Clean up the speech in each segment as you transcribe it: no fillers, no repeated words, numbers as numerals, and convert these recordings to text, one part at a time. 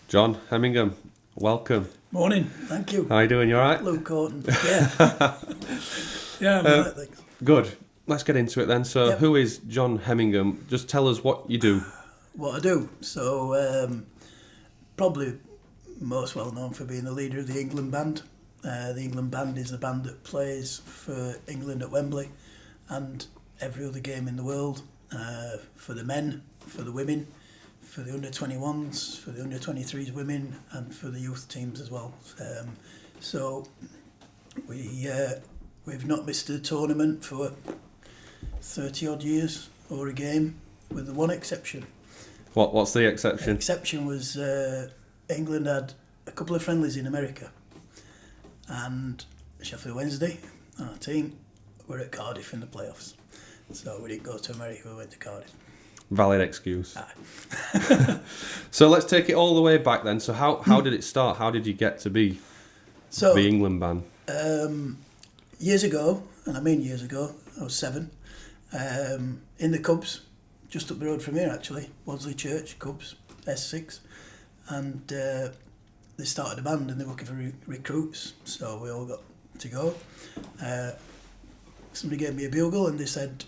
John Hemmingham, welcome. Morning, thank you. How are you doing? You all right? Luke Horton. Yeah. Yeah, I'm right, thanks. Good. Let's get into it then. So, Yep. Who is John Hemmingham? Just tell us what you do. What I do. So, probably most well known for being the leader of the England band. The England band is the band that plays for England at Wembley and every other game in the world, for the men, for the women, for the under-21s, for the under-23s women, and for the youth teams as well. So we've not missed a tournament for 30 odd years or a game, with the one exception. What's the exception? The exception was England had a couple of friendlies in America, and Sheffield Wednesday, our team, were at Cardiff in the playoffs. So we didn't go to America, we went to Cardiff. Valid excuse. Aye. So let's take it all the way back then. So how did it start? How did you get to be the England band? Years ago, and I mean years ago, I was 7, in the Cubs, just up the road from here actually, Wadsley Church, Cubs, S6, and they started a band and they were looking for recruits, so we all got to go. Somebody gave me a bugle and they said,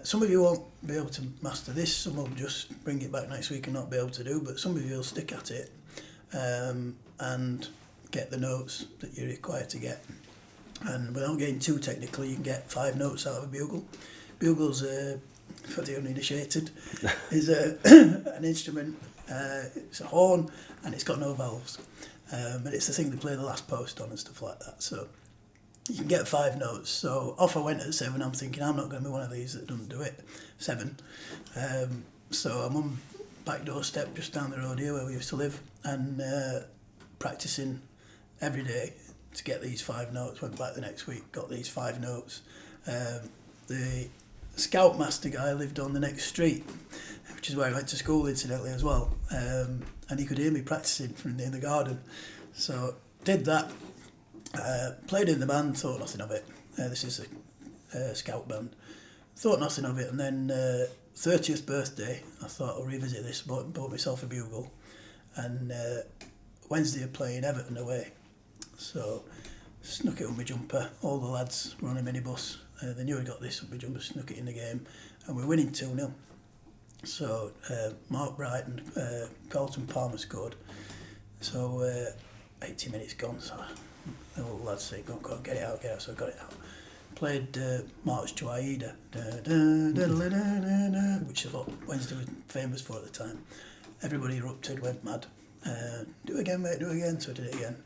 some of you won't be able to master this, some will just bring it back next week and not be able to do, but some of you will stick at it and get the notes that you're required to get. And without getting too technical, you can get 5 notes out of a bugle. Bugles, for the uninitiated, is an instrument. It's a horn and it's got no valves. And it's the thing they play the last post on and stuff like that. So you can get 5 notes. So off I went at 7. I'm thinking I'm not going to be one of these that doesn't do it. 7. So I'm on back doorstep just down the road here where we used to live, and practicing every day to get these 5 notes. Went back the next week, got these 5 notes. The scoutmaster guy lived on the next street, which is where I went to school incidentally as well, and he could hear me practicing from in the garden. So did that. Played in the band, thought nothing of it. This is a scout band. Thought nothing of it, and then 30th birthday, I thought I'll revisit this. Bought myself a bugle, and Wednesday are playing Everton away. So snuck it on my jumper. All the lads were on a minibus. They knew I got this on my jumper, snuck it in the game, and we're winning 2-0. So Mark Bright and Carlton Palmer scored. So 80 minutes gone. So the old lads say, go on, get it out. So I got it out. Played March to Aida, which is what Wednesday was famous for at the time. Everybody erupted, went mad. Do it again, mate, do it again. So I did it again.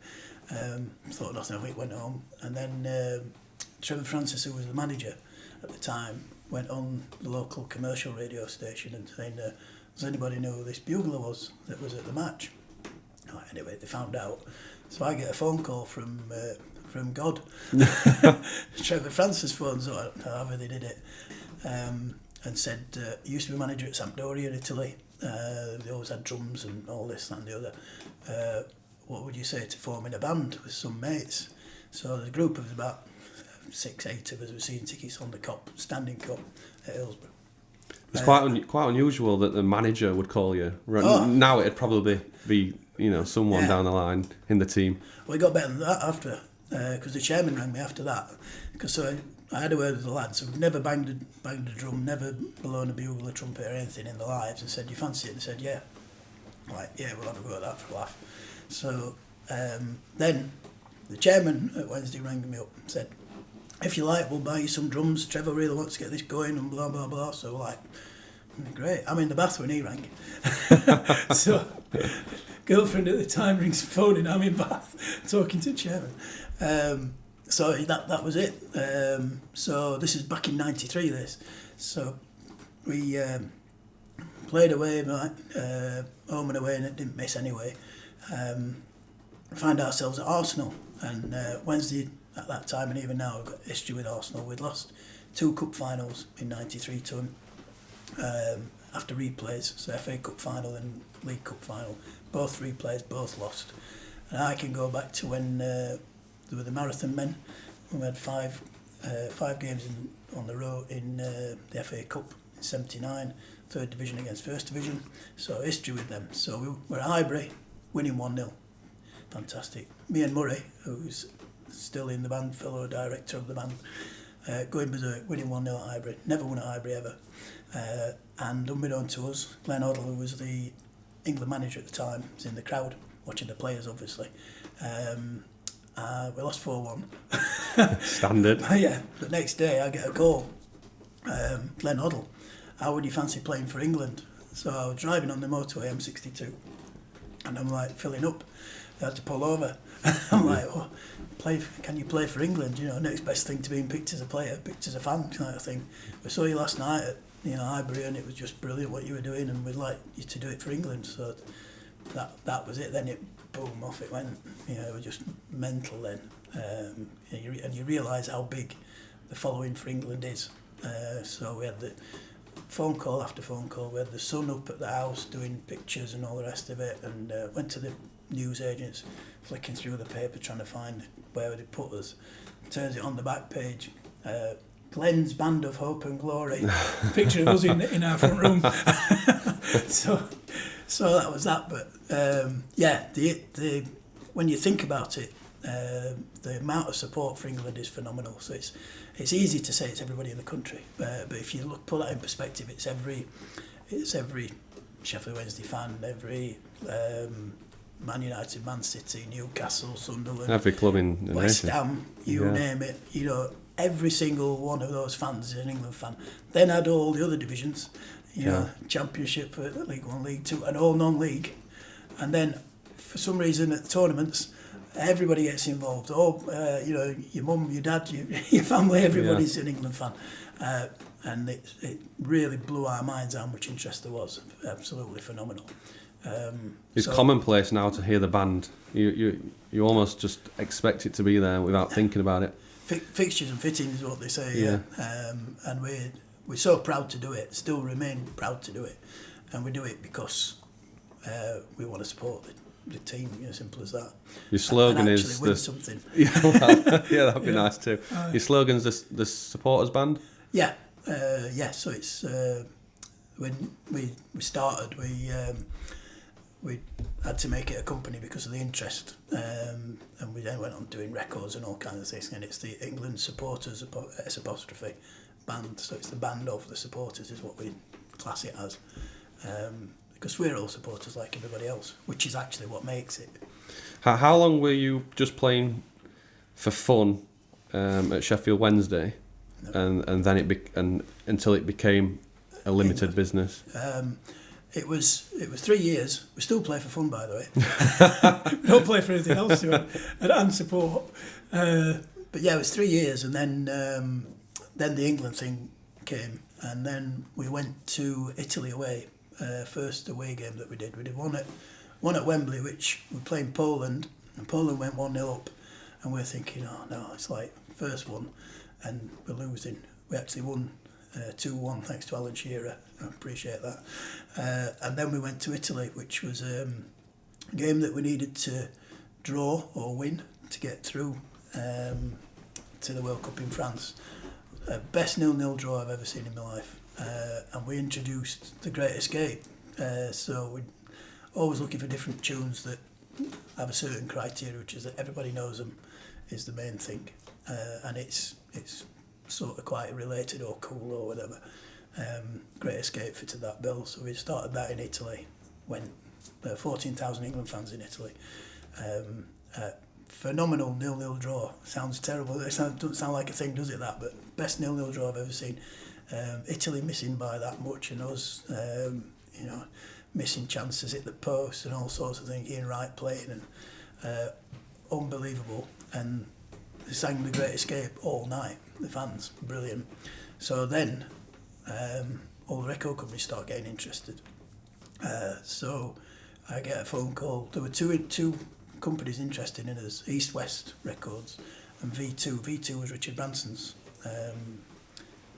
Thought nothing of it, went home. And then Trevor Francis, who was the manager at the time, went on the local commercial radio station and saying, does anybody know who this bugler was that was at the match? Anyway, they found out. So I get a phone call from God. Trevor Francis phones up, however they did it, and said, he used to be manager at Sampdoria in Italy. They always had drums and all this and the other. What would you say to forming a band with some mates? So the group of about 6-8 of us were seeing tickets on the standing cup at Hillsborough. It's quite unusual that the manager would call you. Now it'd probably be someone down the line in the team. Well, it got better than that after, because the chairman rang me after that. Because I had a word with the lads who'd never banged a drum, never blown a bugle, a trumpet or anything in their lives, and said, "You fancy it?" And they said, "Yeah." Like, yeah, we'll have a go at that for a laugh. So then the chairman at Wednesday rang me up and said, "If you like, we'll buy you some drums. Trevor really wants to get this going," and blah, blah, blah. So like, great. I'm in the bath when he rang. So girlfriend at the time rings the phone and I'm in bath talking to the chairman. So that was it. So this is back in 93, this. So we played away, home and away, and it didn't miss anyway. Find ourselves at Arsenal, and Wednesday at that time and even now I've got history with Arsenal. We'd lost 2 cup finals in 93 to them after replays, so FA Cup final and League Cup final, both replays, both lost. And I can go back to when there were the marathon men. We had 5 games on the row in the FA Cup in '79, 3rd division against 1st division, so history with them. So we were at Highbury, winning 1-0. Fantastic. Me and Murray, who's still in the band, fellow director of the band, going berserk, winning 1-0 at Highbury. Never won at Highbury ever. And unbeknown to us, Glenn Hoddle, who was the England manager at the time, was in the crowd, watching the players obviously. We lost 4-1. Standard. Yeah, the next day I get a call. Glenn Hoddle, how would you fancy playing for England? So I was driving on the motorway M62 and I'm like filling up. I had to pull over. I'm like, oh, can you play for England? You know, next best thing to being picked as a player, picked as a fan kind of thing. We saw you last night at Highbury and it was just brilliant what you were doing and we'd like you to do it for England. So that was it. Then it boom, off it went. It was just mental then. And you realise how big the following for England is. So we had the phone call after phone call. We had the son up at the house doing pictures and all the rest of it, and went to the news agents, flicking through the paper trying to find where they'd put us. Turns it on the back page. Glenn's Band of Hope and Glory. Picture of us in our front room. So that was that. But the when you think about it, the amount of support for England is phenomenal. So it's easy to say it's everybody in the country, but if you put that in perspective, it's every Sheffield Wednesday fan, every Man United, Man City, Newcastle, Sunderland, every club in the West nation. Ham, name it. Every single one of those fans is an England fan. Then add all the other divisions, Championship, for League 1, League 2, and all non-league, and then for some reason at the tournaments, everybody gets involved. Your mum, your dad, your family, everybody's an England fan. And it really blew our minds how much interest there was. Absolutely phenomenal. It's commonplace now to hear the band. You almost just expect it to be there without thinking about it. Fixtures and fittings is what they say, and we're so proud to do it, still remain proud to do it. And we do it because we want to support the team, simple as that. Your slogan and is win something. That'd be nice too. Your slogan's the supporters band. Yeah. So it's when we started, we had to make it a company because of the interest, and we then went on doing records and all kinds of things. And it's the England Supporters S' band. So it's the band of the supporters is what we class it as. Because we're all supporters like everybody else, which is actually what makes it. How long were you just playing for fun at Sheffield Wednesday, and then until it became a limited business? It was 3 years. We still play for fun, by the way. We don't play for anything else and support. But yeah, it was 3 years, and then the England thing came, and then we went to Italy away. First away game that we did one at Wembley, which we played Poland, and Poland went 1-0 up, and we're thinking, oh no, it's like first one, and we're losing. We actually won 2-1 thanks to Alan Shearer. I appreciate that. And then we went to Italy, which was a game that we needed to draw or win to get through to the World Cup in France. Best 0-0 draw I've ever seen in my life. And we introduced The Great Escape. So we're always looking for different tunes that have a certain criteria, which is that everybody knows them is the main thing. And it's sort of quite related or cool or whatever. Great Escape fitted that bill. So we started that in Italy. Went 14,000 England fans in Italy. Phenomenal 0-0 draw. Sounds terrible. It doesn't sound like a thing, does it, that? But best 0-0 draw I've ever seen. Italy missing by that much, and us, missing chances at the post and all sorts of things. Ian Wright playing, and unbelievable. And they sang The Great Escape all night. The fans, brilliant. So then, all the record companies start getting interested. So I get a phone call. There were two companies interested in us: East West Records and V2. V2 was Richard Branson's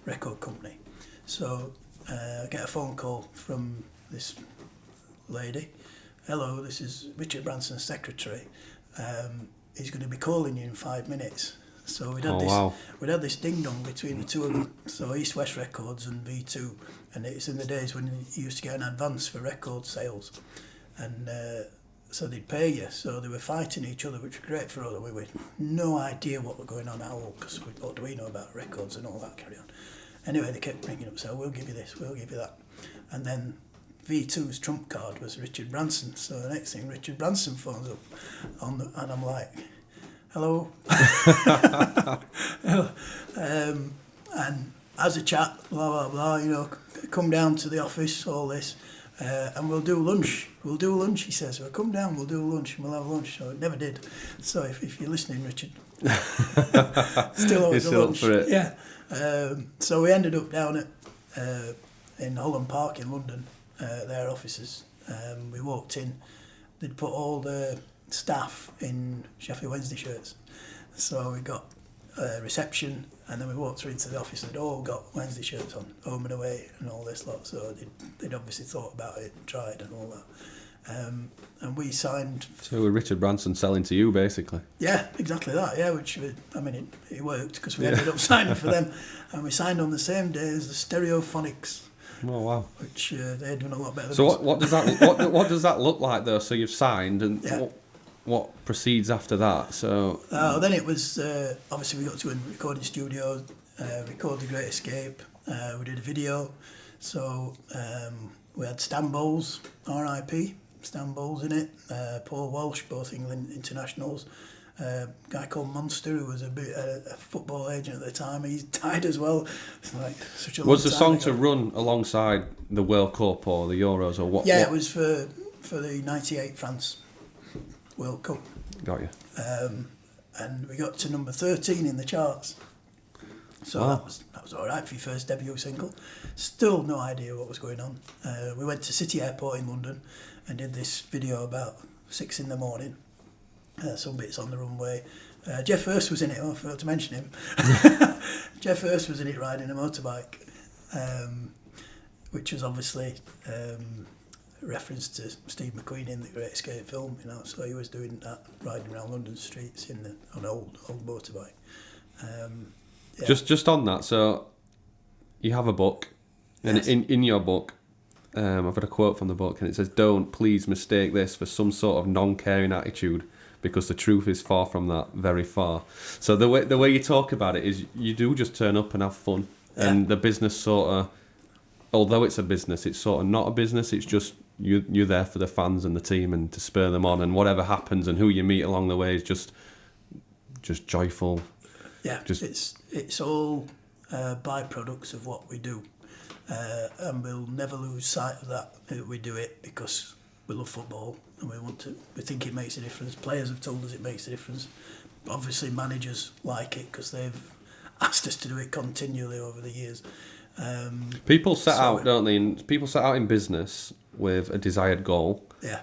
record company. So I get a phone call from this lady. Hello, this is Richard Branson's secretary. He's going to be calling you in 5 minutes. So we'd had this ding dong between the two of them. So East West Records and V2, and it's in the days when you used to get an advance for record sales, and so they'd pay you. So they were fighting each other, which was great for us. We had no idea what was going on at all, because what do we know about records and all that carry on. Anyway, they kept bringing up, so we'll give you this, we'll give you that. And then V2's trump card was Richard Branson. So the next thing, Richard Branson phones up, and I'm like, hello. And as a chat, blah, blah, blah, come down to the office, all this, and we'll do lunch. We'll do lunch, he says. Well, come down, we'll do lunch, and we'll have lunch. So it never did. So if you're listening, Richard, still always a lunch. For it. Yeah. So we ended up down at in Holland Park in London, their offices. We walked in, they'd put all the staff in Sheffield Wednesday shirts. So we got reception, and then we walked through into the office, and they'd all got Wednesday shirts on, home and away and all this lot. So they'd obviously thought about it and tried and all that. And we signed... So with Richard Branson selling to you, basically. Yeah, exactly that, yeah, which, it worked, because we ended up signing for them. And we signed on the same day as the Stereophonics. Oh, wow. Which they had done a lot better than So us. what does that what does that look like, though? So you've signed, and what proceeds after that? So then it was, obviously we got to a recording studio, record The Great Escape, we did a video. So we had Stan Bowles, R.I.P., Stan Bowles in it, Paul Walsh, both England internationals, a guy called Monster, who was a football agent at the time. He's died as well. It's like such a long was the time song ago. to run alongside the World Cup or the Euros or what? Yeah, what? it was for the 98 France World Cup. Got you. And we got to number 13 in the charts. So Wow. that was all right for your first debut single. Still no idea what was going on. We went to City Airport in London and did this video about 6 in the morning. Some bits on the runway. Jeff Hurst was in it. I forgot to mention him. Jeff Hurst was in it riding a motorbike, which was obviously a reference to Steve McQueen in the Great Escape film. So he was doing that, riding around London streets on an old motorbike. Yeah. Just on that, so you have a book, and Yes. in your book, I've got a quote from the book, and it says, "Don't please mistake this for some sort of non-caring attitude, because the truth is far from that, very far." So the way you talk about it is you do just turn up and have fun, and the business sort of, although it's a business, it's sort of not a business. It's just you're there for the fans and the team and to spur them on, and whatever happens and who you meet along the way is just joyful. Yeah, it's all byproducts of what we do, and we'll never lose sight of that. We do it because we love football and we think it makes a difference. Players have told us it makes a difference. Obviously, managers like it because they've asked us to do it continually over the years. People set out, don't they? And people set out in business with a desired goal. Yeah.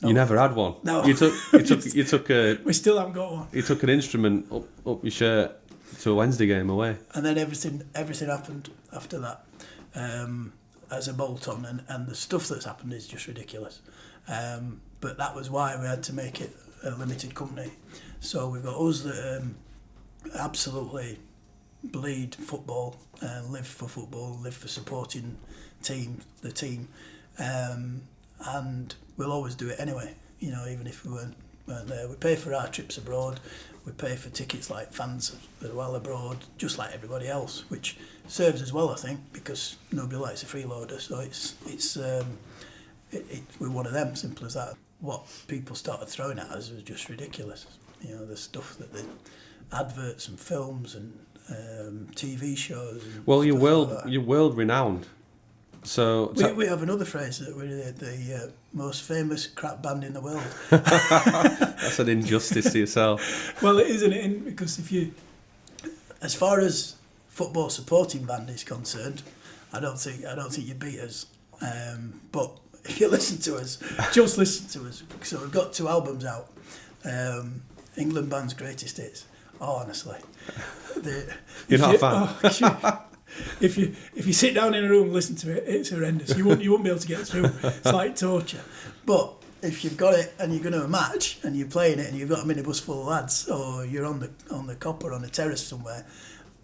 You never had one. No. You took a. We still haven't got one. You took an instrument up your shirt to a Wednesday game away. And then everything happened after that as a bolt-on, and the stuff that's happened is just ridiculous. But that was why we had to make it a limited company. So we've got us that absolutely bleed football and live for football, live for supporting the team, and we'll always do it anyway. Even if we weren't there, we pay for our trips abroad. We pay for tickets like fans as well abroad, just like everybody else, which serves as well, I think, because nobody likes a freeloader. So we're one of them, simple as that. What people started throwing at us was just ridiculous. The stuff that the adverts and films and TV shows. And well, you're like world renowned. So we have another phrase that we're the most famous crap band in the world. that's an injustice to yourself. Well, it isn't it? Because as far as football supporting band is concerned, I don't think you beat us. But if you listen to us, just listen to us. So we've got 2 albums out. England Band's Greatest Hits. Oh, honestly, You're not a fan. If you sit down in a room and listen to it, it's horrendous. You won't be able to get through. It's like torture. But if you've got it and you're going to a match and you're playing it and you've got a minibus full of lads, or you're on the cop or on a terrace somewhere,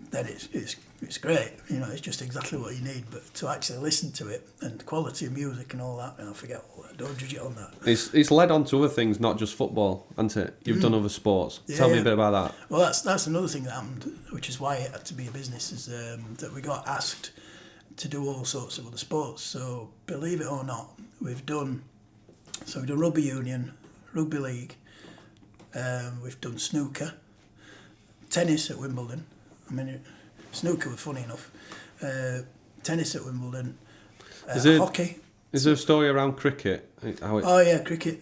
then it's great. You know, it's just exactly what you need. But to actually listen to it and the quality of music and all that, I forget. Don't judge it on that. It's led on to other things, not just football, hasn't it? You've done other sports. Tell me a bit about that. Well, that's another thing that happened, which is why it had to be a business, is that we got asked to do all sorts of other sports. So believe it or not, we've done rugby union, rugby league, we've done snooker, tennis at Wimbledon. I mean, snooker was funny enough. Tennis at Wimbledon, hockey. Is there a story around cricket? Oh yeah, cricket.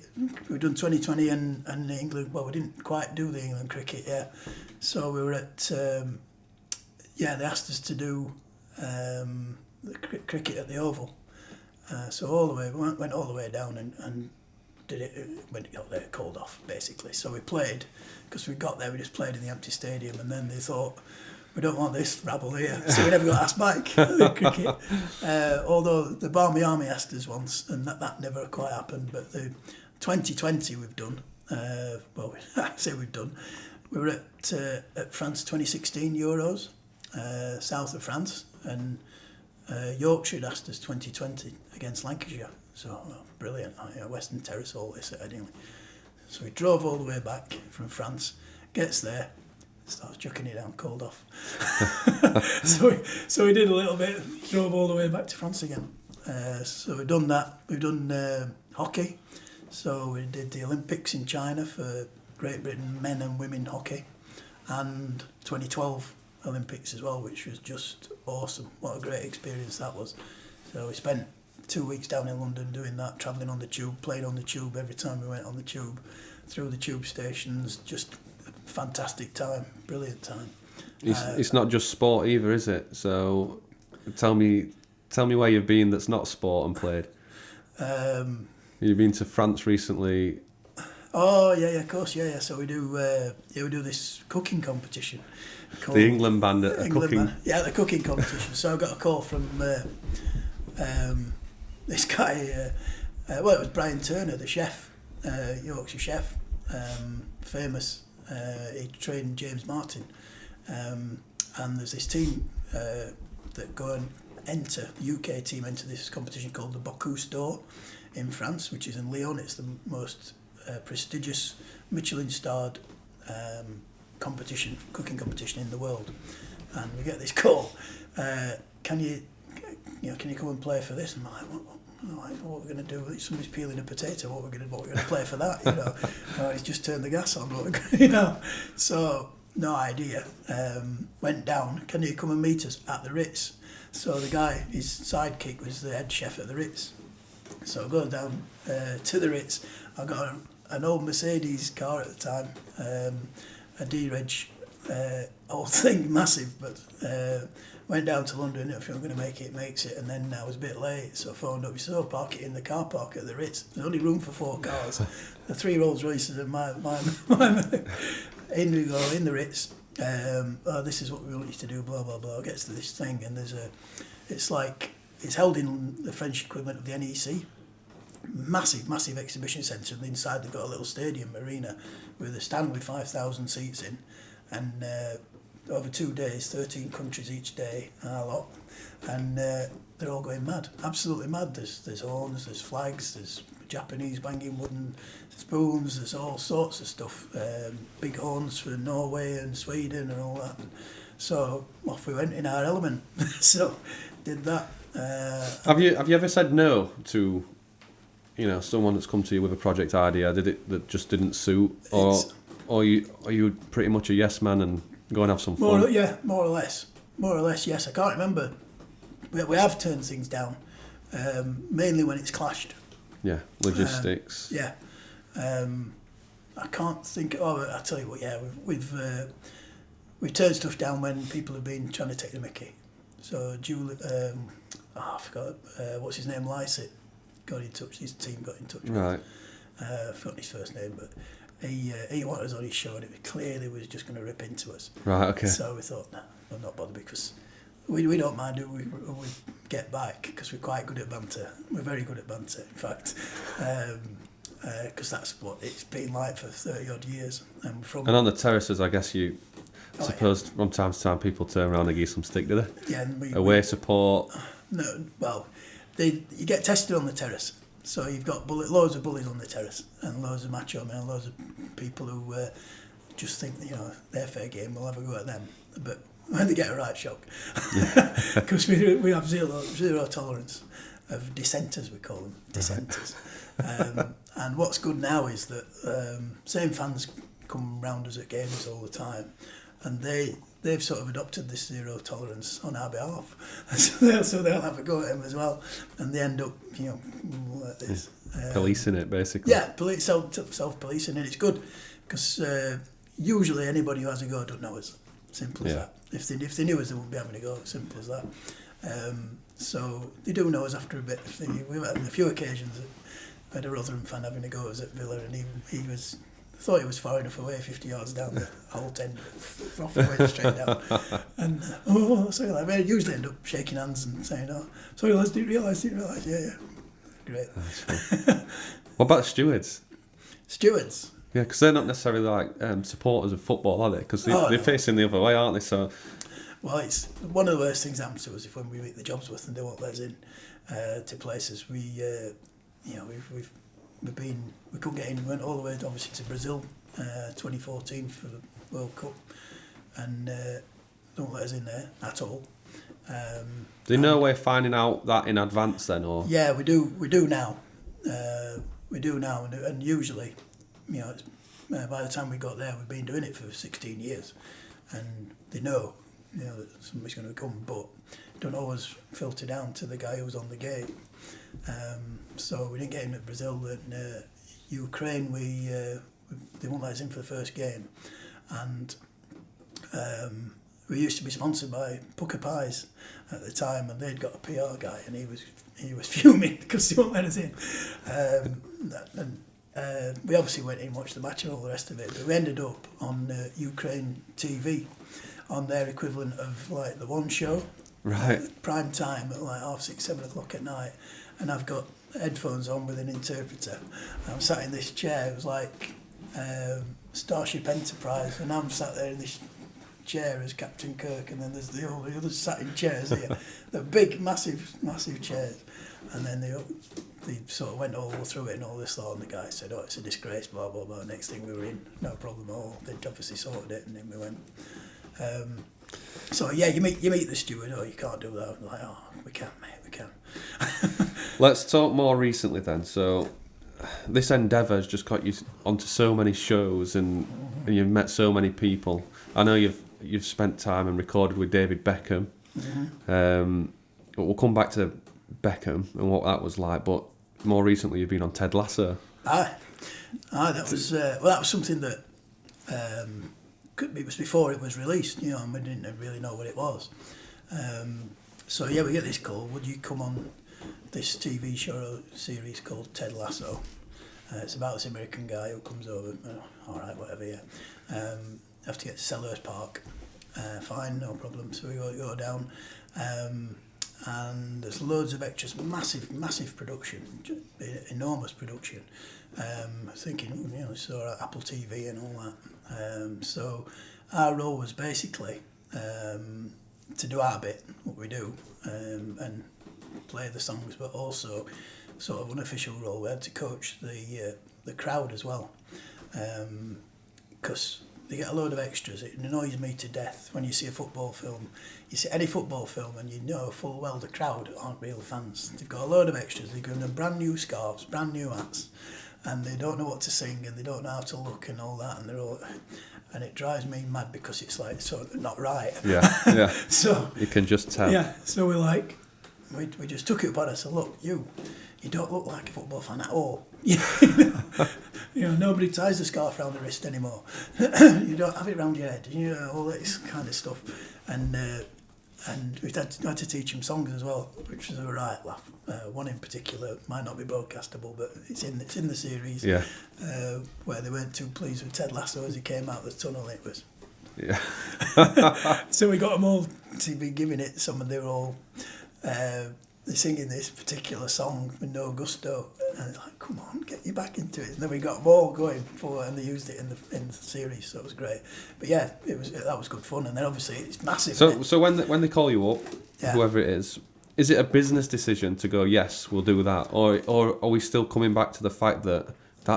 We've done 2020 and England. Well, we didn't quite do the England cricket, So we were at, they asked us to do the cricket at the Oval. So all the way, we went all the way down and did it when it got there, called off basically. So we played, because we got there, we just played in the empty stadium, and then they thought, we don't want this rabble here, so we never got asked back at cricket. Although the Barmy Army asked us once, and that never quite happened. But the 2020 we've done, I say we've done. We were at France 2016 Euros, south of France, and Yorkshire had asked us 2020 against Lancashire. So brilliant, Western Terrace, all this at Headingley. So we drove all the way back from France, gets there, starts chucking it down, cold off. so we did a little bit, drove all the way back to France again. So we've done that. We've done hockey. So we did the Olympics in China for Great Britain, men and women hockey, and 2012 Olympics as well, which was just awesome. What a great experience that was. So we spent 2 weeks down in London doing that, travelling on the tube, playing on the tube every time we went on the tube, through the tube stations, just a fantastic time, brilliant time. It's not just sport either, is it? So tell me where you've been that's not sport and played. You've been to France recently. Oh yeah, of course, yeah. So we do this cooking competition. The England band at a cooking. The cooking competition. So I got a call from this guy. It was Brian Turner, the chef, Yorkshire chef, famous. He trained James Martin, and there's this team that go and enter, the UK team enter this competition called the Bocuse d'Or in France, which is in Lyon. It's the most prestigious Michelin-starred cooking competition in the world. And we get this call, can you come and play for this? And I'm like, what are we going to do? Somebody's peeling a potato. What are we going to play for that? He's just turned the gas on. So no idea. Went down. Can you come and meet us at the Ritz? So the guy, his sidekick, was the head chef at the Ritz. So I go down to the Ritz. I got an old Mercedes car at the time, a D-Reg, old thing, massive, but went down to London. If you're going to make it, makes it. And then I was a bit late, so I phoned up. He said, park it in the car park at the Ritz. There's only room for 4 cars. The 3 Rolls Royces and my Indigo in the Ritz. This is what we want you to do, blah, blah, blah. Gets to this thing, and it's held in the French equivalent of the NEC. Massive exhibition centre, and inside they've got a little stadium arena with a stand with 5,000 seats in, and over 2 days, 13 countries each day, a lot, and they're all going mad, absolutely mad. There's horns, there's flags, there's Japanese banging wooden spoons, there's all sorts of stuff, big horns for Norway and Sweden and all that. So off we went in our element. So did that. Have you ever said no to someone that's come to you with a project idea that just didn't suit, or are you pretty much a yes man and go and have some fun? More or less, yes. I can't remember. We have turned things down, mainly when it's clashed. Yeah, logistics. I can't think. I tell you what. Yeah, we've turned stuff down when people have been trying to take the mickey. So Julie, I forgot what's his name, Lycett, got in touch. His team got in touch. Right. I forgot his first name, but he wanted us on his show, and it clearly was just going to rip into us. Right. Okay. So we thought, no, I'm not bothered, because we don't mind who we get back, because we're quite good at banter. We're very good at banter, in fact. Because that's what it's been like for 30 odd years. And on the terraces, I guess I suppose from time to time people turn around and give you some stick, do they? Yeah, and Away support. No, well, you get tested on the terrace. So you've got loads of bullies on the terrace and loads of macho men, loads of people who just think, they're fair game, we'll have a go at them. But when they get a right shock, because we have zero tolerance of dissenters, we call them, dissenters. And what's good now is that same fans come round us at games all the time, and they've sort of adopted this zero tolerance on our behalf, so they'll have a go at him as well, and they end up like this. Policing it, basically. Yeah, self-policing it. It's good because usually anybody who has a go doesn't know us. Simple as that. If they knew us, they wouldn't be having a go. Simple as that. So they do know us after a bit. We've had a few occasions. I had a Rotherham fan having a go at us at Villa, and he thought he was far enough away, 50 yards down the whole 10, off the way straight down. And sorry, I usually end up shaking hands and saying, sorry lads, didn't realise. Yeah. Great. What about stewards? Stewards? Yeah, because they're not necessarily like supporters of football, are they? Because they're facing the other way, aren't they? So, well, it's one of the worst things that happens to us if when we meet the jobs with and they won't let us in to places. We couldn't get in. We went all the way obviously to Brazil, 2014 for the World Cup, and don't let us in there at all. There's no way of finding out that in advance then, or? Yeah, we do now. And usually, by the time we got there, we've been doing it for 16 years, and they know, that somebody's going to come, but don't always filter down to the guy who's on the gate. So we didn't get him at Brazil, and Ukraine, they won't let us in for the first game, and we used to be sponsored by Pucker Pies at the time, and they'd got a PR guy, and he was fuming because they won't let us in. We obviously went in and watched the match and all the rest of it, but we ended up on Ukraine TV, on their equivalent of like the One Show, right? Prime time at like 6:30, 7 o'clock at night, and I've got headphones on with an interpreter. I'm sat in this chair. It was like Starship Enterprise, and I'm sat there in this chair as Captain Kirk, and then there's all the others sat in chairs here. They're big, massive chairs, and then they sort of went all through it and all this lot, and the guy said, it's a disgrace, blah blah blah. Next thing we were in, no problem at all. They'd obviously sorted it, and then we went. So yeah, you meet the steward. You can't do that. I'm like, we can, mate, we can. Let's talk more recently then. So this endeavour has just got you onto so many shows, and you've met so many people. I know you've spent time and recorded with David Beckham. But we'll come back to Beckham and what that was like. But more recently, you've been on Ted Lasso. That was something that it was before it was released, and we didn't really know what it was. So yeah, we get this call. Would you come on this TV show series called Ted Lasso? It's about this American guy who comes over. All right, whatever. Yeah, have to get to Selhurst Park. Fine, no problem. So we go down, and there's loads of extras. Massive production, enormous production. Thinking, saw Apple TV and all that. So our role was basically to do our bit, what we do, and play the songs, but also sort of unofficial role. We had to coach the crowd as well, because they get a load of extras. It annoys me to death when you see a football film. You see any football film and you know full well the crowd aren't real fans. They've got a load of extras. They've given them brand new scarves, brand new hats, and they don't know what to sing and they don't know how to look and all that. And it drives me mad because it's like sort of not right. Yeah. So you can just tell. Yeah. So we just took it upon us. So look, you don't look like a football fan at all. Nobody ties the scarf around the wrist anymore. You don't have it around your head. All this kind of stuff. And we had to teach him songs as well, which was a right laugh. One in particular might not be broadcastable, but it's in the series. Yeah. Where they weren't too pleased with Ted Lasso as he came out the tunnel. It was. Yeah. So we got them all to be giving it some, and they were all. they're singing this particular song with no gusto, and it's like, come on, get you back into it. And then we got more going for, and they used it in the series, so it was great. But yeah, that was good fun. And then obviously it's massive. So when they call you up, whoever it is it a business decision to go, yes, we'll do that, or are we still coming back to the fact that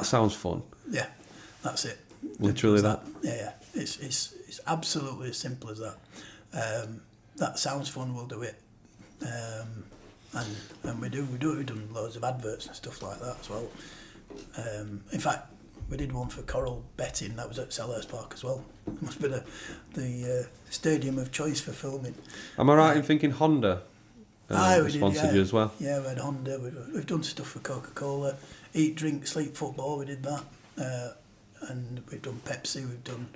sounds fun? Yeah, that's it. Literally that. Yeah. It's absolutely as simple as that. That sounds fun. We'll do it. And we do. We've done loads of adverts and stuff like that as well. In fact, we did one for Coral Betting. That was at Selhurst Park as well. It must be the stadium of choice for filming. Am I right in thinking Honda sponsored you as well? Yeah, we had Honda. We've done stuff for Coca-Cola. Eat, drink, sleep, football. We did that. And we've done Pepsi. We've done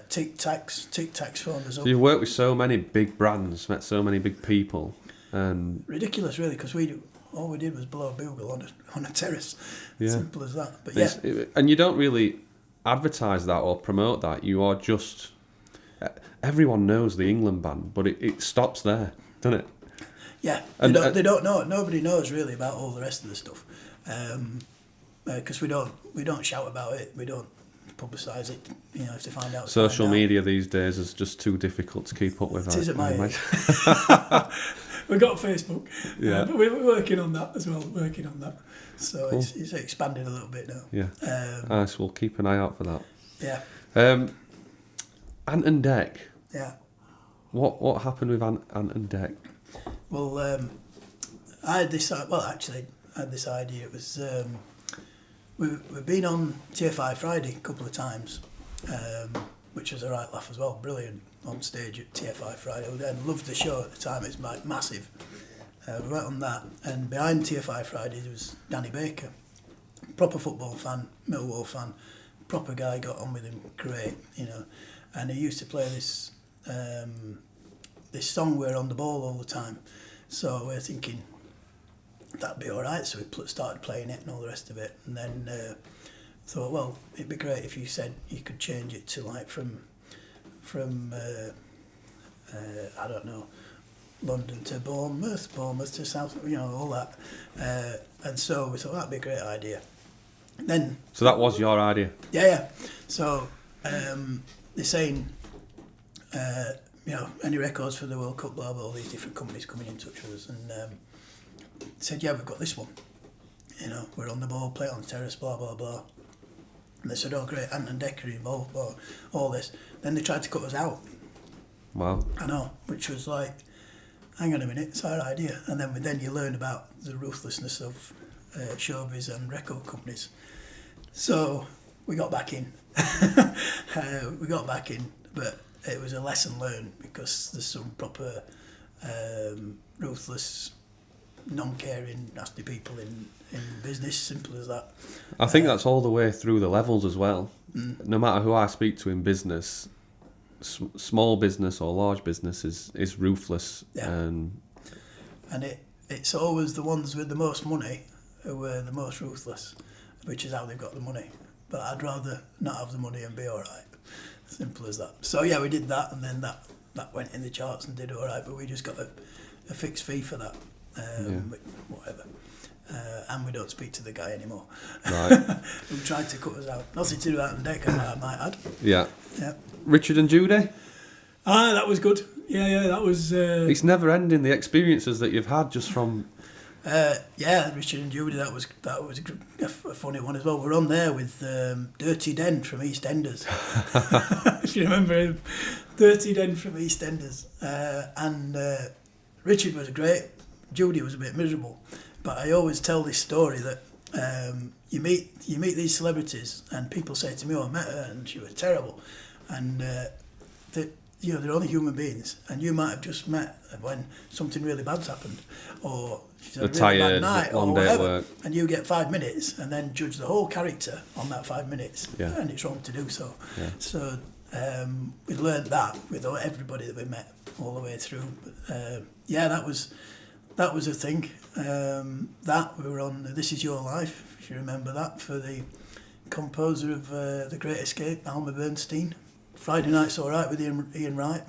Tic Tacs phoned us up. So you've worked with so many big brands, met so many big people. And ridiculous, really, because all we did was blow a bugle on a terrace. Yeah. Simple as that. But yeah, and you don't really advertise that or promote that. You are just everyone knows the England band, but it stops there, doesn't it? Yeah, they don't know. Nobody knows really about all the rest of the stuff, because we don't shout about it. We don't publicise it. You know, if they find out. Social media these days is just too difficult to keep up with. It is at my age. We've got Facebook, but we're working on that as well. So cool. It's expanded a little bit now. Yeah, nice. We'll keep an eye out for that. Yeah. Ant and Dec. Yeah. What happened with Ant and Dec? Well, I had this. Well, actually, I had this idea. It was we've been on TFI Friday a couple of times, which was a right laugh as well. Brilliant on stage at TFI Friday. I loved the show at the time. It's massive. We went on that, and behind TFI Friday there was Danny Baker, proper football fan, Millwall fan, proper guy. Got on with him great, you know. And he used to play this song, "We're on the Ball" all the time. So we're thinking that'd be all right. So we started playing it and all the rest of it, and then thought, well, it'd be great if you said you could change it to like from I don't know, London to Bournemouth to South, you know, all that. And so we thought that'd be a great idea. Then. So that was your idea. Yeah. So they're saying, you know, any records for the World Cup, blah blah. All these different companies coming in touch with us, and said, yeah, we've got this one. You know, we're on the ball, play it on the terrace, blah blah blah. And they said, oh great, Ant and Dec are involved, blah, all this. Then they tried to cut us out. Wow. I know, which was like, hang on a minute, it's our idea. And then you learn about the ruthlessness of showbiz and record companies. So we got back in. But it was a lesson learned, because there's some proper ruthless, non-caring, nasty people in business, simple as that. I think that's all the way through the levels as well. No matter who I speak to in business, small business or large business is ruthless. Yeah. And it's always the ones with the most money who are the most ruthless, which is how they've got the money. But I'd rather not have the money and be all right. Simple as that. So yeah, we did that, and then that went in the charts and did all right. But we just got a fixed fee for that. Whatever. And we don't speak to the guy anymore. Right. Who tried to cut us out. Nothing to do with Ant and Dec, I might add. Yeah. Yeah. Richard and Judy? That was good. Yeah, that was... It's never ending, the experiences that you've had just from... Richard and Judy, that was a funny one as well. We're on there with Dirty Den from EastEnders. If you remember him. Dirty Den from EastEnders. And Richard was great. Judy was a bit miserable. But I always tell this story that you meet these celebrities, and people say to me, "Oh, I met her and she was terrible," and they're only human beings, and you might have just met when something really bad's happened, or she's had a really bad night, or whatever, and you get 5 minutes and then judge the whole character on that 5 minutes, and it's wrong to do so. Yeah. So we learned that with everybody that we met all the way through. But, that was a thing. That we were on This Is Your Life, if you remember that, for the composer of The Great Escape, Alma Bernstein. Friday Night's All Right with Ian Wright.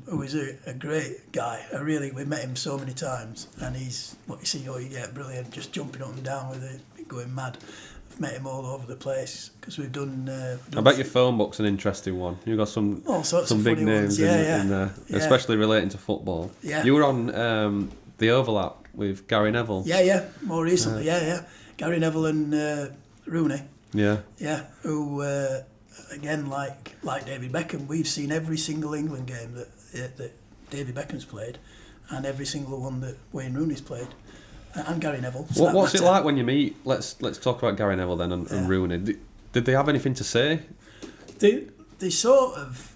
who is a great guy. We met him so many times, and he's what you see, you get brilliant, just jumping up and down with it, going mad. I've met him all over the place because we've done. I bet your phone book's an interesting one. You've got some all sorts some of big funny names ones. in there, especially relating to football. Yeah. You were on the Overlap with Gary Neville. Yeah, more recently, Gary Neville and Rooney. Yeah. Yeah, who again, like David Beckham, we've seen every single England game that David Beckham's played, and every single one that Wayne Rooney's played, and Gary Neville. So What's it like when you meet? Let's talk about Gary Neville then and Rooney. Did they have anything to say? They sort of.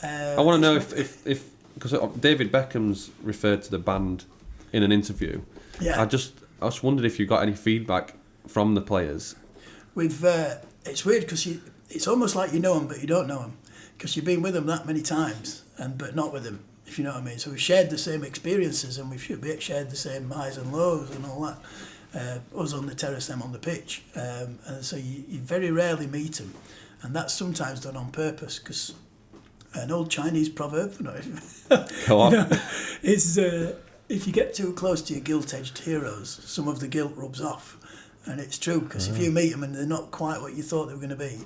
I want to know if because David Beckham's referred to the band in an interview. Yeah. I just wondered if you got any feedback from the players. It's weird because it's almost like you know them but you don't know them because you've been with them that many times but not with them, if you know what I mean. So we've shared the same experiences and we've shared the same highs and lows and all that. Us on the terrace, them on the pitch, and so you very rarely meet them, and that's sometimes done on purpose because an old Chinese proverb, Go on. is if you get too close to your gilt-edged heroes, some of the guilt rubs off. And it's true, because if you meet them and they're not quite what you thought they were going to be,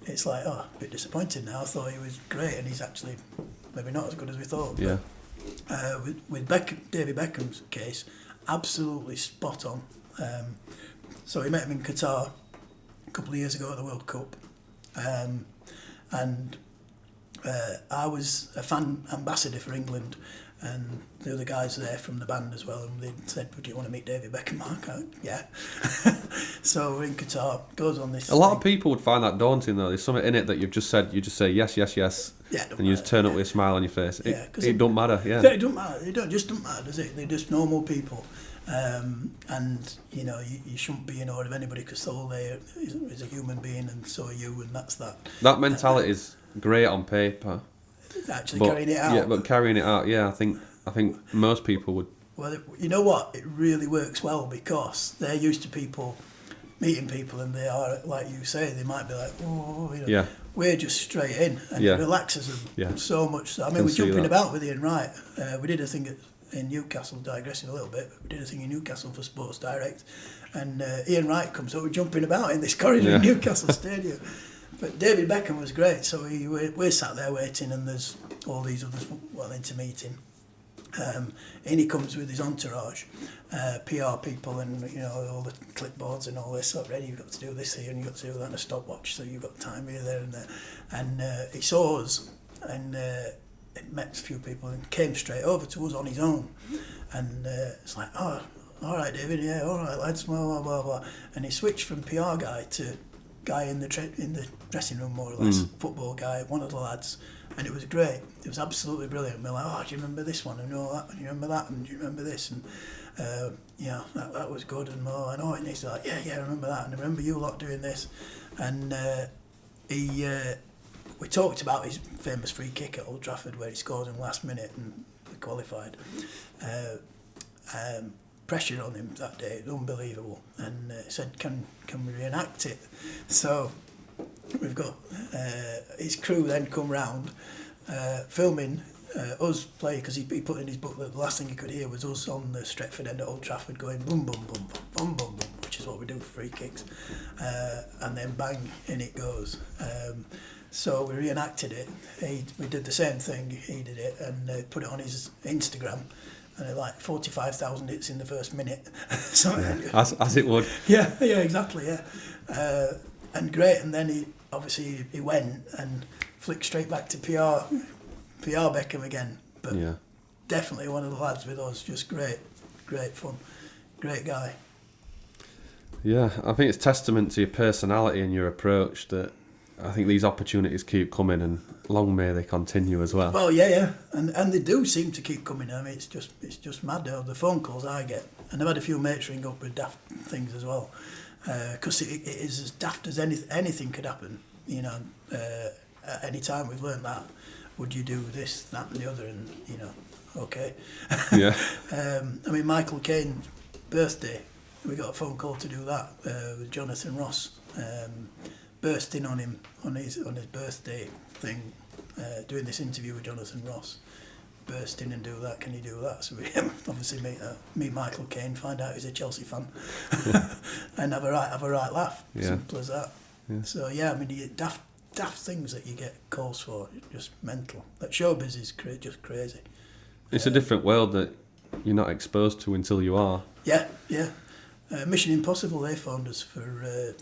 it's like, a bit disappointed now. I thought he was great, and he's actually maybe not as good as we thought. Yeah. But, with David Beckham's case, absolutely spot on. So we met him in Qatar a couple of years ago at the World Cup. And I was a fan ambassador for England, and the other guys there from the band as well, and they said, "Do you want to meet David Beckham?" Yeah. So we're in Qatar, goes on this. A lot of people would find that daunting though. There's something in it that you just say yes, yes, yes, and you just turn up with a smile on your face. It don't matter. Yeah. It don't matter. It just don't matter, does it? They're just normal people, and you shouldn't be in awe of anybody because all they is a human being, and so are you, and that's that. That mentality is great on paper. Actually carrying it out. Yeah, but carrying it out, I think most people would. Well, you know what? It really works well because they're used to meeting people, and they are, like you say, they might be like, Yeah. We're just straight in, and it relaxes them so much. So, I mean, we're jumping about with Ian Wright. We did a thing in Newcastle, digressing a little bit, but we did a thing in Newcastle for Sports Direct, and Ian Wright comes up, we're jumping about in this corridor in Newcastle Stadium. But David Beckham was great, so we're sat there waiting, and there's all these others wanting to meet him. And he comes with his entourage, PR people, and all the clipboards and all this. So ready, you've got to do this here, and you've got to do that, and a stopwatch, so you've got time here, there, and there. And he saw us, and met a few people, and came straight over to us on his own. And it's like, oh, all right, David, yeah, all right, lads, blah blah blah blah. And he switched from PR guy to guy in the dressing room, more or less, football guy, one of the lads, and it was great. It was absolutely brilliant. We're like, oh, do you remember this one? And all that, and you remember that, and do you remember this? And that was good, and more. And he's like, yeah, I remember that, and I remember you lot doing this. And we talked about his famous free kick at Old Trafford where he scored in the last minute and qualified. Pressure on him that day, unbelievable, and said, can we reenact it? So we've got his crew then come round filming us play, because he put in his book that the last thing you could hear was us on the Stretford end at Old Trafford going boom boom boom boom boom boom, which is what we do for free kicks, and then bang, in it goes. So we reenacted it. We did the same thing, he did it, and put it on his Instagram. And like 45,000 hits in the first minute. So, as it would. Yeah, exactly, yeah. And great, and then he went and flicked straight back to PR Beckham again. But definitely one of the lads with us, just great fun, great guy. Yeah, I think it's testament to your personality and your approach that I think these opportunities keep coming, and long may they continue as well. Well, yeah, and they do seem to keep coming. I mean, it's just mad, the phone calls I get, and I've had a few mates ring up with daft things as well, because it is as daft as anything could happen. At any time we've learned that. Would you do this, that, and the other? And okay. Yeah. I mean, Michael Caine's birthday, we got a phone call to do that with Jonathan Ross. Burst in on him on his birthday thing doing this interview with Jonathan Ross. Burst in and do that. Can you do that? So we obviously meet Michael Caine, find out he's a Chelsea fan, and have a right laugh. Yeah. Simple as that. Yeah. So yeah, I mean, you daft things that you get calls for, just mental. That showbiz is just crazy. It's a different world that you're not exposed to until you are. Yeah. Mission Impossible, they phoned us for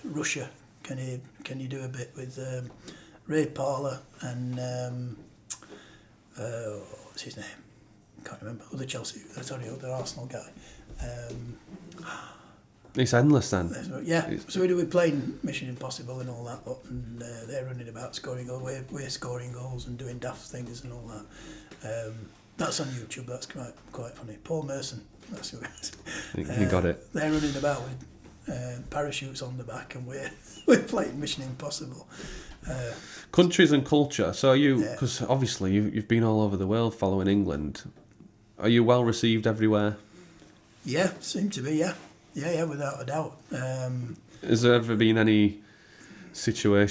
Russia. Can you do a bit with Ray Parlour and what's his name? Can't remember. Other Chelsea, other Arsenal guy. It's endless then. Yeah, so we're playing Mission Impossible and all that, and they're running about scoring goals. We're scoring goals and doing daft things and all that. That's on YouTube. That's quite funny. Paul Merson. That's who it is. You got it. They're running about with parachutes on the back, and we're playing Mission Impossible. Countries and culture. So are you, because obviously you've been all over the world following England. Are you well received everywhere? Yeah, seem to be. Yeah, without a doubt. Has there ever been any sketchy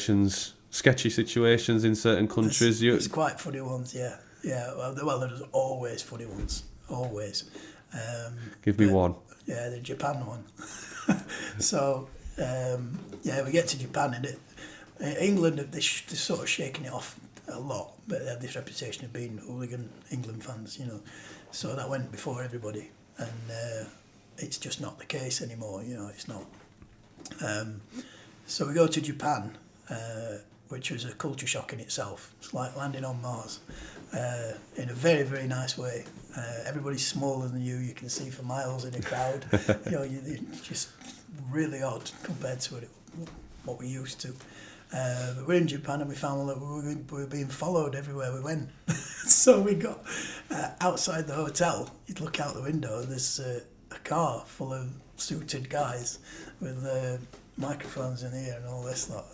situations in certain countries? There's quite funny ones. Yeah. Well, there's always funny ones. Always. Give me one. Yeah, the Japan one. So, we get to Japan, and England, they're sort of shaking it off a lot, but they had this reputation of being hooligan England fans, So that went before everybody, and it's just not the case anymore, it's not. So we go to Japan, which was a culture shock in itself. It's like landing on Mars, in a very, very nice way. Everybody's smaller than you. You can see for miles in a crowd. You're just really odd compared to what we used to. But we're in Japan, and we found that we were being followed everywhere we went. So we got outside the hotel. You'd look out the window, and there's a car full of suited guys with microphones in the ear and all this lot,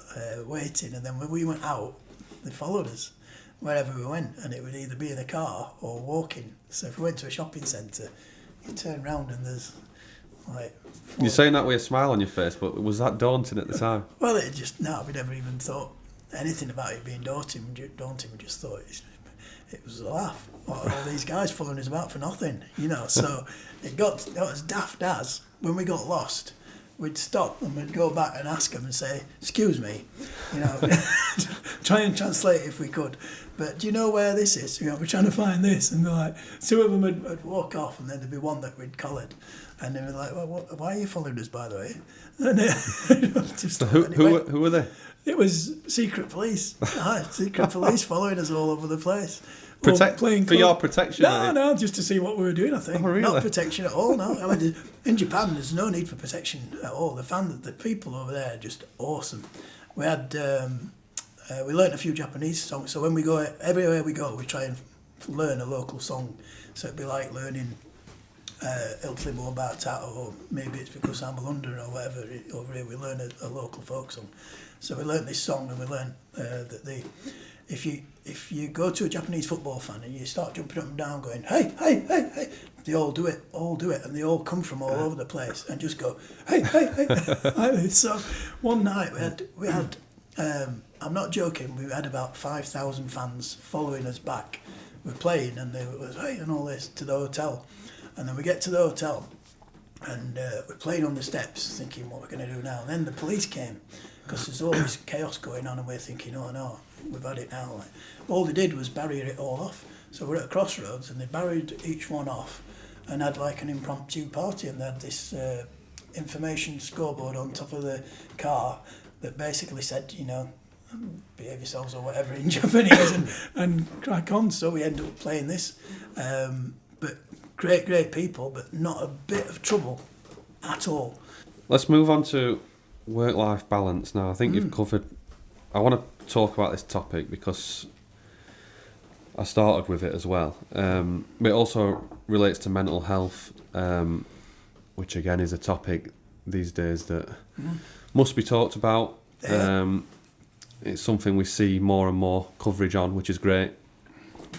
waiting. And then when we went out, they followed us wherever we went, and it would either be in a car or walking. So if we went to a shopping centre, you turn round and there's like... You're saying that with a smile on your face, but was that daunting at the time? Well, we never even thought anything about it being daunting. We just thought it was a laugh. What are all these guys following us about for nothing, So it got as daft as when we got lost, we'd stop and we'd go back and ask them and say, "Excuse me," try and translate if we could. But do you know where this is? We're trying to find this, and they're like, two of them would walk off, and then there'd be one that we'd collared, and they were like, "Well, why are you following us, by the way?" And so who were they? It was secret police. Secret police following us all over the place. Playing for your protection? No, just to see what we were doing, I think. Oh, really? Not protection at all, no. I mean, in Japan, there's no need for protection at all. The people over there are just awesome. We had, we learnt a few Japanese songs, so when we go, everywhere we go, we try and learn a local song. So it'd be like learning Il Climo Batata, or maybe it's because I'm a Londoner or whatever. Over here, we learn a local folk song. So we learnt this song, and we learnt that if you go to a Japanese football fan and you start jumping up and down going, hey, hey, hey, hey, they all do it, and they all come from all over the place and just go, hey, hey, hey. So one night we had I'm not joking, we had about 5,000 fans following us back. We're playing, and they were, hey, and all this, to the hotel. And then we get to the hotel, and we're playing on the steps, thinking what we're going to do now. And then the police came, because there's always chaos going on, and we're thinking, oh no, we've had it now. Like, all they did was barrier it all off. So we're at a crossroads, and they barriered each one off and had like an impromptu party, and they had this information scoreboard on top of the car that basically said, behave yourselves or whatever in Japanese, and crack on. So we ended up playing this. But great people, but not a bit of trouble at all. Let's move on to work-life balance now. I think you've covered... I want to talk about this topic because I started with it as well. It also relates to mental health, which again is a topic these days that must be talked about. It's something we see more and more coverage on, which is great.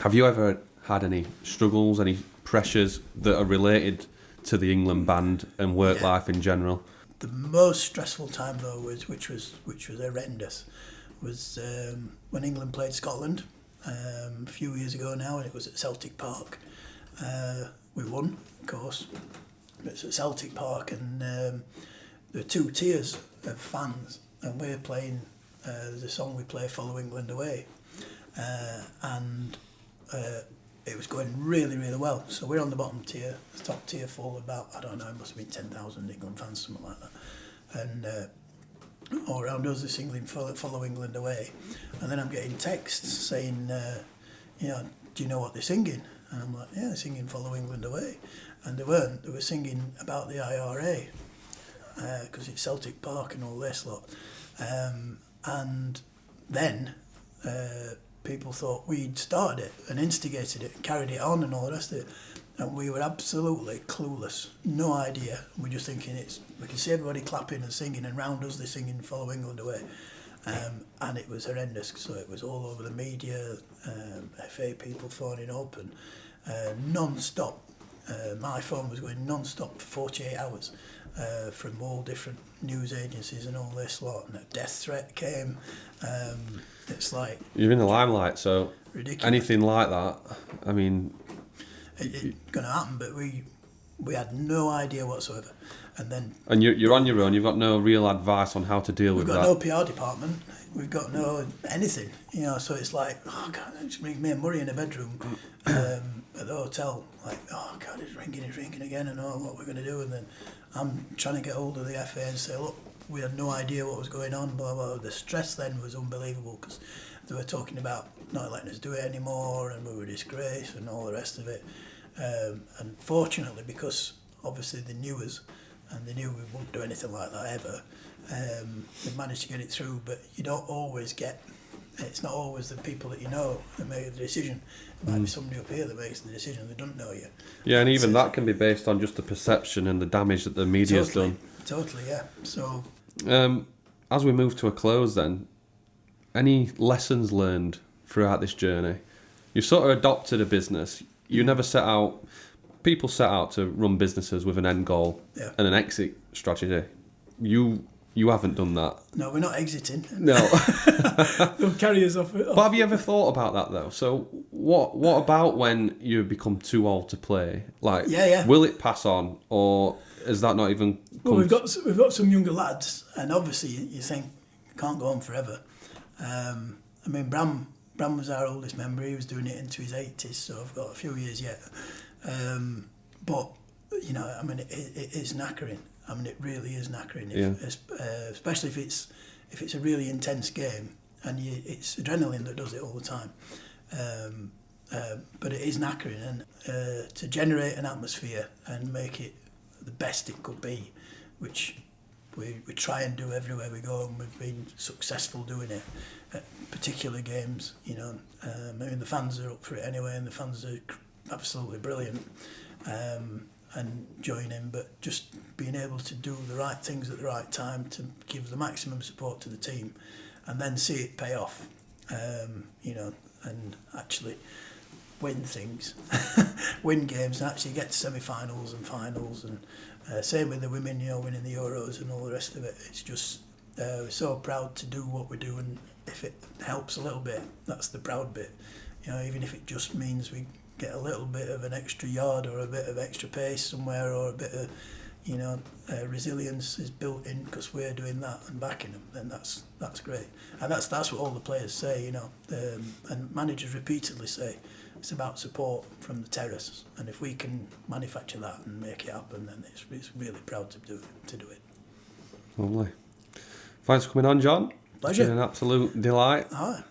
Have you ever had any struggles, any pressures that are related to the England band and work life in general? The most stressful time though which was horrendous, was when England played Scotland a few years ago now, and it was at Celtic Park. We won, of course. It's at Celtic Park, and there were 2 tiers of fans, and we're playing. There's a song we play, "Follow England Away," and it was going really, really well. So we're on the bottom tier, the top tier full of about, I don't know, it must have been 10,000 England fans, something like that. And all around us, they're singing "Follow England Away," and then I'm getting texts saying, do you know what they're singing? And I'm like, yeah, they're singing "Follow England Away," and they weren't. They were singing about the IRA because it's Celtic Park and all this lot. And then people thought we'd started it and instigated it and carried it on and all the rest of it. And we were absolutely clueless, no idea. We're just thinking we can see everybody clapping and singing, and round us they're singing "Follow England Away." And it was horrendous. So it was all over the media, FA people phoning up, and non-stop. My phone was going non-stop for 48 hours from all different news agencies and all this lot. And a death threat came. It's like... You're in the limelight, so ridiculous. Anything like that, I mean... It's going to happen, but we had no idea whatsoever. And you're on your own. You've got no real advice on how to deal with that. We've got no PR department. We've got no anything. So it's like, oh God, it's me and Murray in a bedroom at the hotel. Like, oh God, it's ringing again, and what we're going to do. And then I'm trying to get hold of the FA and say, look, we had no idea what was going on. Blah blah. The stress then was unbelievable because they were talking about not letting us do it anymore, and we were disgraced and all the rest of it. And fortunately, because obviously they knew us and they knew we wouldn't do anything like that ever, we managed to get it through. But you don't always it's not always the people that you know that make the decision. It might be somebody up here that makes the decision that don't know you. Yeah, and even that can be based on just the perception and the damage that the media's done. Totally, yeah. So, as we move to a close then, any lessons learned throughout this journey? You sort of adopted a business. You never set out... People set out to run businesses with an end goal and an exit strategy. You haven't done that. No, we're not exiting. No. They'll carry us off. But have you ever thought about that though? So what about when you become too old to play? Like, will it pass on, or is that not even... Well, we've got some younger lads, and obviously you think it can't go on forever. I mean, Bram was our oldest member. He was doing it into his 80s, so I've got a few years yet. But I mean, it is knackering. I mean, it really is knackering, especially if it's a really intense game, and it's adrenaline that does it all the time. But it is knackering, and to generate an atmosphere and make it the best it could be, which we try and do everywhere we go, and we've been successful doing it at particular games. I mean, the fans are up for it anyway, and the fans are absolutely brilliant. And join in, but just being able to do the right things at the right time to give the maximum support to the team, and then see it pay off, and actually win things, win games, and actually get to semi-finals and finals, and same with the women, winning the Euros and all the rest of it. It's just we're so proud to do what we do, and if it helps a little bit, that's the proud bit. Even if it just means we get a little bit of an extra yard or a bit of extra pace somewhere, or a bit of resilience is built in because we're doing that and backing them, then that's great. And that's what all the players say, and managers repeatedly say it's about support from the terrace, and if we can manufacture that and make it happen, then it's really proud to do it. Lovely. Thanks for coming on, John. Pleasure. It's been an absolute delight. All right.